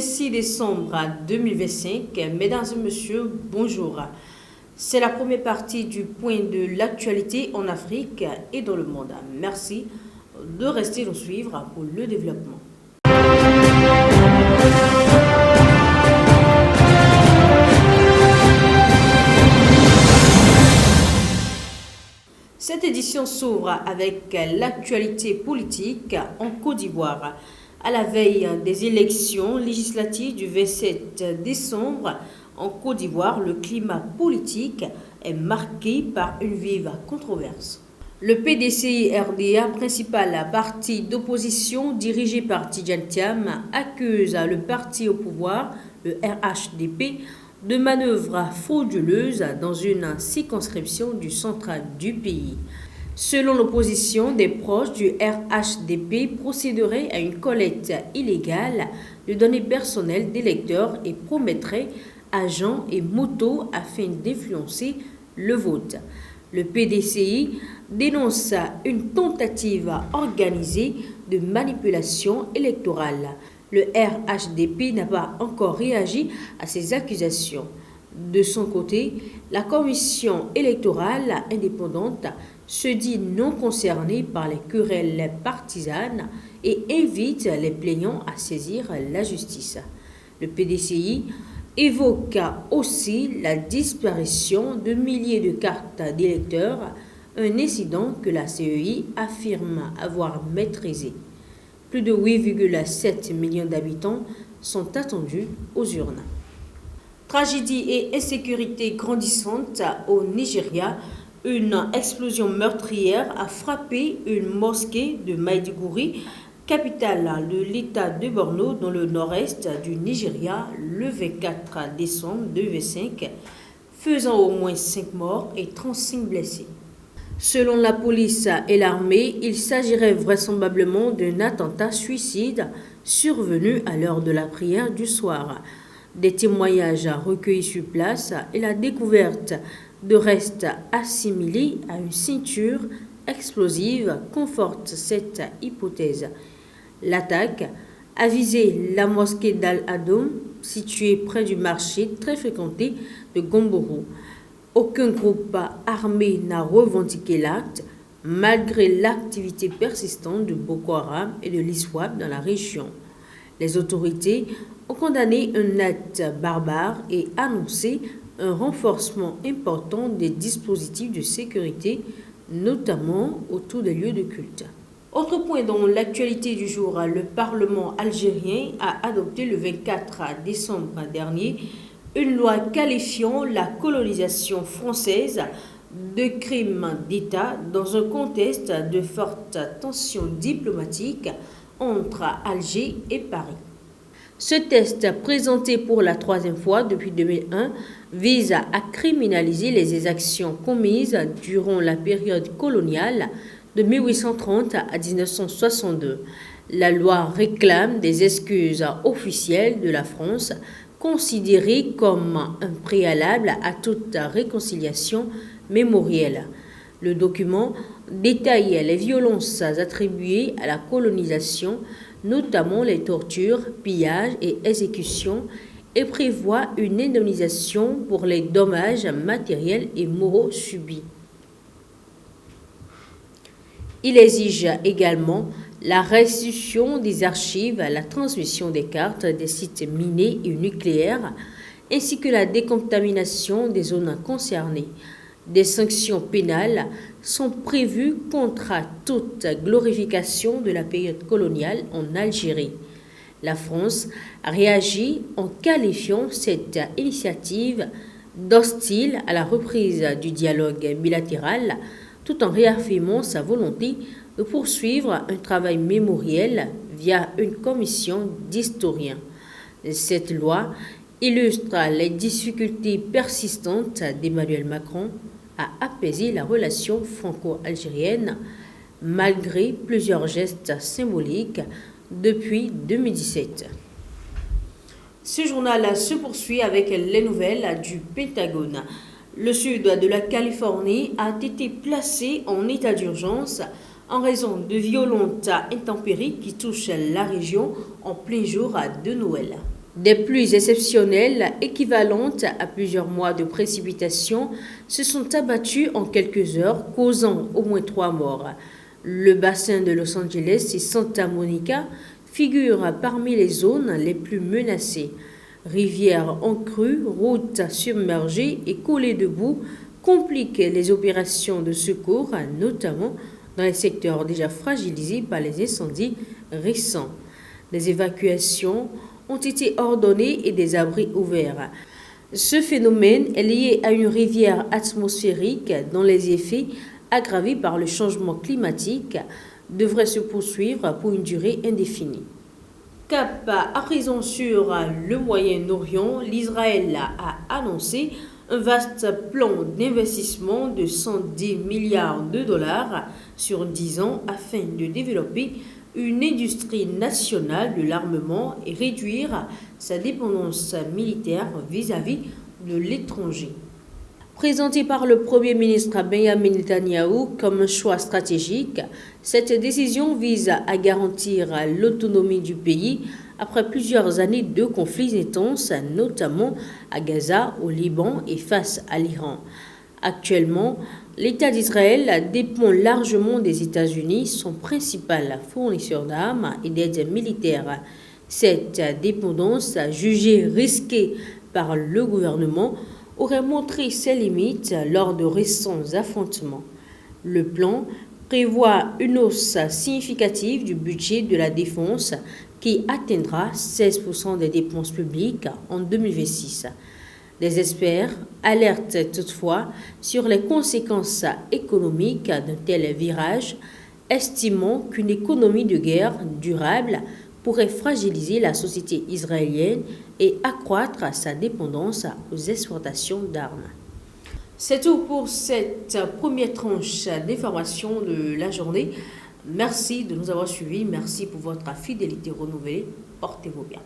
26 décembre 2025, mesdames et messieurs, bonjour. C'est la première partie du point de l'actualité en Afrique et dans le monde. Merci de rester nous suivre pour le développement. Cette édition s'ouvre avec l'actualité politique en Côte d'Ivoire. À la veille des élections législatives du 27 décembre, en Côte d'Ivoire, le climat politique est marqué par une vive controverse. Le PDCI-RDA, principal parti d'opposition dirigé par Tidjane Thiam, accuse le parti au pouvoir, le RHDP, de manœuvres frauduleuses dans une circonscription du centre du pays. Selon l'opposition, des proches du RHDP procéderaient à une collecte illégale de données personnelles d'électeurs et promettraient agents et motos afin d'influencer le vote. Le PDCI dénonce une tentative organisée de manipulation électorale. Le RHDP n'a pas encore réagi à ces accusations. De son côté, la commission électorale indépendante se dit non concernée par les querelles partisanes et invite les plaignants à saisir la justice. Le PDCI évoque aussi la disparition de milliers de cartes d'électeurs, un incident que la CEI affirme avoir maîtrisé. Plus de 8,7 millions d'habitants sont attendus aux urnes. Tragédie et insécurité grandissante au Nigeria. Une explosion meurtrière a frappé une mosquée de Maiduguri, capitale de l'État de Borno, dans le nord-est du Nigeria, le 24 décembre 2025, faisant au moins 5 morts et 35 blessés. Selon la police et l'armée, il s'agirait vraisemblablement d'un attentat suicide survenu à l'heure de la prière du soir. Des témoignages recueillis sur place et la découverte de restes assimilés à une ceinture explosive confortent cette hypothèse. L'attaque a visé la mosquée d'Al-Adoum, située près du marché très fréquenté de Gomboro. Aucun groupe armé n'a revendiqué l'acte, malgré l'activité persistante de Boko Haram et de l'ISWAP dans la région. Les autorités ont condamné un acte barbare et annoncé un renforcement important des dispositifs de sécurité, notamment autour des lieux de culte. Autre point dans l'actualité du jour, le Parlement algérien a adopté le 24 décembre dernier une loi qualifiant la colonisation française de crime d'État dans un contexte de fortes tensions diplomatiques entre Alger et Paris. Ce texte, présenté pour la troisième fois depuis 2001, vise à criminaliser les exactions commises durant la période coloniale de 1830 à 1962. La loi réclame des excuses officielles de la France, considérées comme un préalable à toute réconciliation mémorielle. Le document détaille les violences attribuées à la colonisation, notamment les tortures, pillages et exécutions, et prévoit une indemnisation pour les dommages matériels et moraux subis. Il exige également la restitution des archives, la transmission des cartes des sites minés et nucléaires, ainsi que la décontamination des zones concernées. Des sanctions pénales sont prévues contre toute glorification de la période coloniale en Algérie. La France a réagi en qualifiant cette initiative d'hostile à la reprise du dialogue bilatéral, tout en réaffirmant sa volonté de poursuivre un travail mémoriel via une commission d'historiens. Cette loi illustre les difficultés persistantes d'Emmanuel Macron à apaiser la relation franco-algérienne malgré plusieurs gestes symboliques depuis 2017. Ce journal se poursuit avec les nouvelles du Pentagone. Le sud de la Californie a été placé en état d'urgence en raison de violentes intempéries qui touchent la région en plein jour de Noël. Des pluies exceptionnelles équivalentes à plusieurs mois de précipitations se sont abattues en quelques heures, causant au moins 3 morts. Le bassin de Los Angeles et Santa Monica figurent parmi les zones les plus menacées. Rivières en crue, routes submergées et coulées de boue compliquent les opérations de secours, notamment dans les secteurs déjà fragilisés par les incendies récents. Des évacuations ont été ordonnées et des abris ouverts. Ce phénomène est lié à une rivière atmosphérique dont les effets, aggravés par le changement climatique, devraient se poursuivre pour une durée indéfinie. Cap à présent sur le Moyen-Orient, l'Israël a annoncé un vaste plan d'investissement de 110 milliards de dollars sur 10 ans afin de développer une industrie nationale de l'armement et réduire sa dépendance militaire vis-à-vis de l'étranger. Présenté par le Premier ministre Benjamin Netanyahou comme un choix stratégique, cette décision vise à garantir l'autonomie du pays après plusieurs années de conflits intenses, notamment à Gaza, au Liban et face à l'Iran. Actuellement, l'État d'Israël dépend largement des États-Unis, son principal fournisseur d'armes et d'aide militaire. Cette dépendance, jugée risquée par le gouvernement, aurait montré ses limites lors de récents affrontements. Le plan prévoit une hausse significative du budget de la défense qui atteindra 16% des dépenses publiques en 2026. Des experts alertent toutefois sur les conséquences économiques d'un tel virage, estimant qu'une économie de guerre durable pourrait fragiliser la société israélienne et accroître sa dépendance aux exportations d'armes. C'est tout pour cette première tranche d'information de la journée. Merci de nous avoir suivis. Merci pour votre fidélité renouvelée. Portez-vous bien.